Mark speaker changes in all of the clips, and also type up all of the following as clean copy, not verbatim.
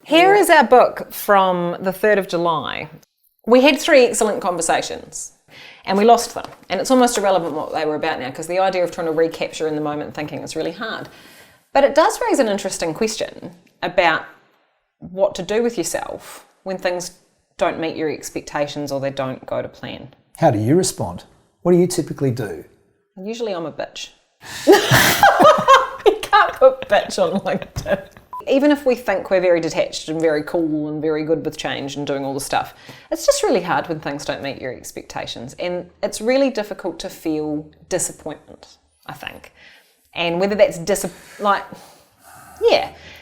Speaker 1: Here is our book from the 3rd of July. We had 3 excellent conversations and we lost them. And it's almost irrelevant what they were about now because the idea of trying to recapture in the moment thinking is really hard. But it does raise an interesting question about what to do with yourself when things don't meet your expectations or they don't go to plan.
Speaker 2: How do you respond? What do you typically do?
Speaker 1: Usually I'm a bitch. You can't put bitch on LinkedIn. Even if we think we're very detached and very cool and very good with change and doing all the stuff, it's just really hard when things don't meet your expectations. And it's really difficult to feel disappointment, I think. And whether that's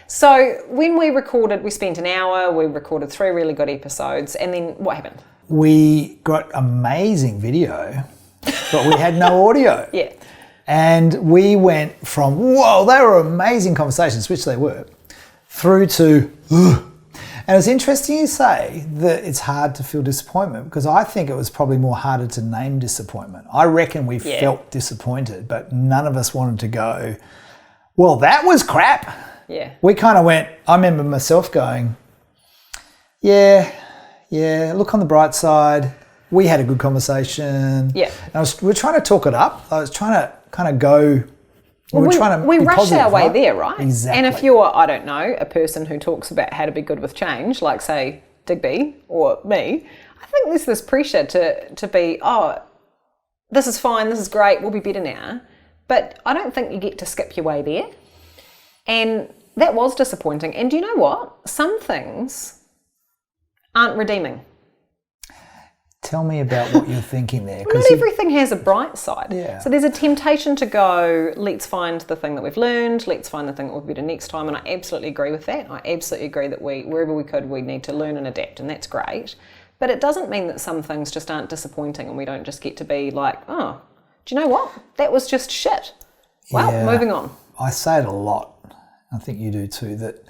Speaker 1: So when we recorded, we spent an hour, we recorded 3 really good episodes, and then what happened?
Speaker 2: We got amazing video, but we had no audio.
Speaker 1: Yeah.
Speaker 2: And we went from, whoa, they were amazing conversations, which they were, through to, ugh. And it's interesting you say that it's hard to feel disappointment because I think it was probably more harder to name disappointment. I reckon we felt disappointed, but none of us wanted to go, well, that was crap.
Speaker 1: Yeah.
Speaker 2: We kind of went, I remember myself going, yeah, look on the bright side. We had a good conversation.
Speaker 1: Yeah.
Speaker 2: And we're trying to talk it up. I was trying to kind of go...
Speaker 1: We rush
Speaker 2: positive,
Speaker 1: our way
Speaker 2: right?
Speaker 1: there, right?
Speaker 2: Exactly.
Speaker 1: And if you're, I don't know, a person who talks about how to be good with change, like say Digby or me, I think there's this pressure to be, oh, this is fine, this is great, we'll be better now. But I don't think you get to skip your way there. And that was disappointing. And do you know what? Some things aren't redeeming.
Speaker 2: Tell me about what you're thinking there.
Speaker 1: Not everything has a bright side.
Speaker 2: Yeah.
Speaker 1: So there's a temptation to go, let's find the thing that we've learned, let's find the thing that will be better next time. And I absolutely agree with that. I absolutely agree that wherever we could, we need to learn and adapt, and that's great. But it doesn't mean that some things just aren't disappointing and we don't just get to be like, oh, do you know what? That was just shit. Well, moving on.
Speaker 2: I say it a lot. I think you do too, that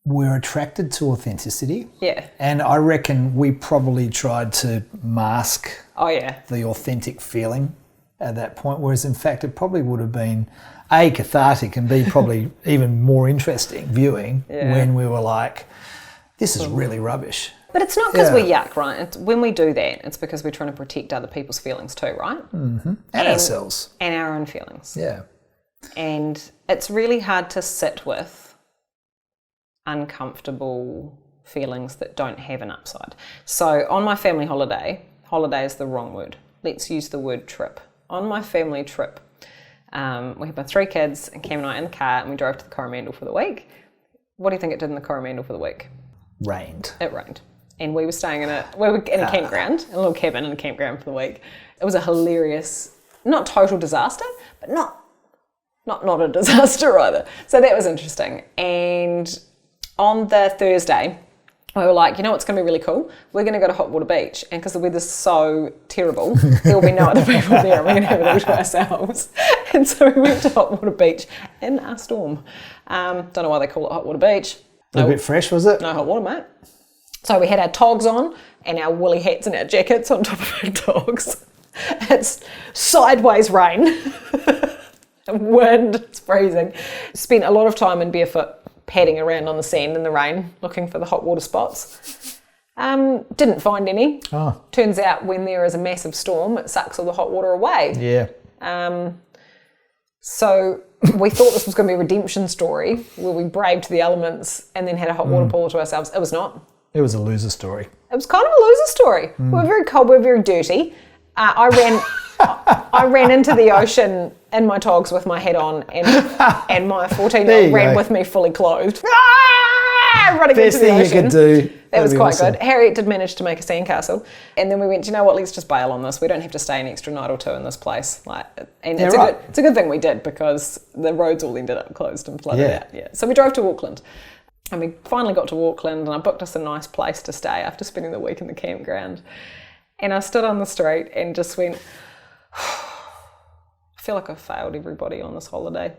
Speaker 2: we're attracted to authenticity.
Speaker 1: Yeah.
Speaker 2: And I reckon we probably tried to mask the authentic feeling at that point, whereas in fact it probably would have been A, cathartic, and B, probably even more interesting viewing when we were like, this is really rubbish.
Speaker 1: But it's not because we're yuck, right? When we do that, it's because we're trying to protect other people's feelings too, right?
Speaker 2: Mm-hmm. And ourselves.
Speaker 1: And our own feelings.
Speaker 2: Yeah.
Speaker 1: And it's really hard to sit with uncomfortable feelings that don't have an upside. So on my family holiday is the wrong word. Let's use the word trip. On my family trip, we had my 3 kids and Cam and I in the car and we drove to the Coromandel for the week. What do you think it did in the Coromandel for the week?
Speaker 2: Rained.
Speaker 1: It rained. And we were staying in a campground, a little cabin in a campground for the week. It was a hilarious, not total disaster, but not a disaster either. So that was interesting. And on the Thursday, we were like, you know what's going to be really cool? We're going to go to Hot Water Beach. And because the weather's so terrible, there will be no other people there and we're going to have it all to ourselves. And so we went to Hot Water Beach in a storm. Don't know why they call it Hot Water Beach.
Speaker 2: A bit fresh, was it?
Speaker 1: No hot water, mate. So we had our togs on and our woolly hats and our jackets on top of our togs. It's sideways rain. Wind, it's freezing. Spent a lot of time in barefoot padding around on the sand in the rain looking for the hot water spots. Didn't find any.
Speaker 2: Oh.
Speaker 1: Turns out when there is a massive storm, it sucks all the hot water away.
Speaker 2: Yeah.
Speaker 1: So we thought this was going to be a redemption story where we braved the elements and then had a hot water pool to ourselves. It was not.
Speaker 2: It was a loser story.
Speaker 1: It was kind of a loser story. We were very cold, we were very dirty. I ran into the ocean in my togs with my hat on and my 14-year-old ran with me fully clothed. Running
Speaker 2: Best
Speaker 1: into the
Speaker 2: thing
Speaker 1: ocean.
Speaker 2: you could do.
Speaker 1: That was quite
Speaker 2: awesome.
Speaker 1: good. Harriet did manage to make a sandcastle. And then we went, you know what, let's just bail on this. We don't have to stay an extra night or 2 in this place. It's a good thing we did because the roads all ended up closed and flooded out. Yeah. So we drove to Auckland. And we finally got to Auckland and I booked us a nice place to stay after spending the week in the campground. And I stood on the street and just went, I feel like I've failed everybody on this holiday.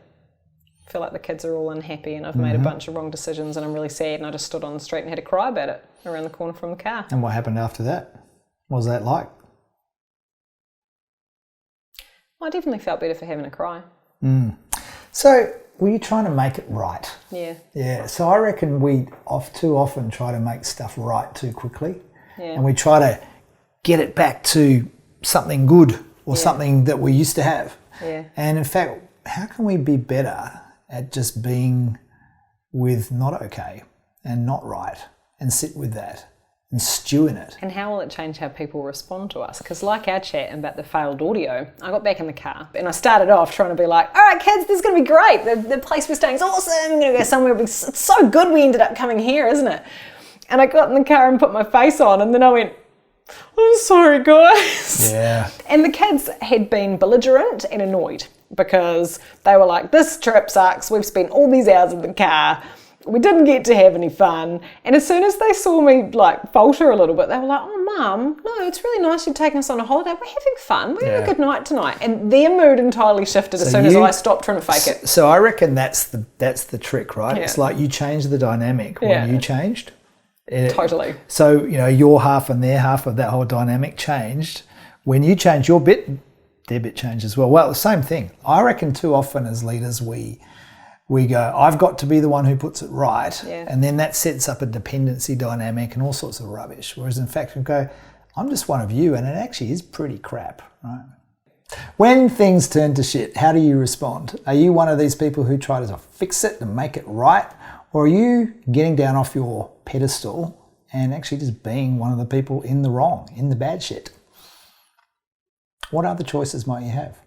Speaker 1: I feel like the kids are all unhappy and I've made a bunch of wrong decisions and I'm really sad, and I just stood on the street and had to cry about it around the corner from the car.
Speaker 2: And what happened after that? What was that like?
Speaker 1: I definitely felt better for having a cry.
Speaker 2: So well, you're trying to make it right.
Speaker 1: Yeah.
Speaker 2: Yeah. So I reckon we too often try to make stuff right too quickly.
Speaker 1: Yeah.
Speaker 2: And we try to get it back to something good or something that we used to have.
Speaker 1: Yeah.
Speaker 2: And in fact, how can we be better at just being with not okay and not right and sit with that and stew in it?
Speaker 1: And how will it change how people respond to us? Because like our chat about the failed audio, I got back in the car and I started off trying to be like, all right, kids, this is going to be great. The place we're staying is awesome. I'm going to go somewhere. It's so good we ended up coming here, isn't it? And I got in the car and put my face on, and then I went, I'm sorry, guys.
Speaker 2: Yeah.
Speaker 1: And the kids had been belligerent and annoyed because they were like, this trip sucks. We've spent all these hours in the car. We didn't get to have any fun. And as soon as they saw me like falter a little bit, they were like, oh, Mum, no, it's really nice you've taken us on a holiday. We're having fun. We're having a good night tonight. And their mood entirely shifted as soon as I stopped trying to fake it.
Speaker 2: So I reckon that's the trick, right?
Speaker 1: Yeah.
Speaker 2: It's like you changed the dynamic when you changed.
Speaker 1: Totally.
Speaker 2: So, your half and their half of that whole dynamic changed. When you change your bit, their bit changed as well. Well, the same thing. I reckon too often as leaders we go, I've got to be the one who puts it right.
Speaker 1: Yeah.
Speaker 2: And then that sets up a dependency dynamic and all sorts of rubbish. Whereas in fact we go, I'm just one of you, and it actually is pretty crap, right? When things turn to shit, how do you respond? Are you one of these people who try to fix it and make it right? Or are you getting down off your pedestal and actually just being one of the people in the wrong, in the bad shit? What other choices might you have?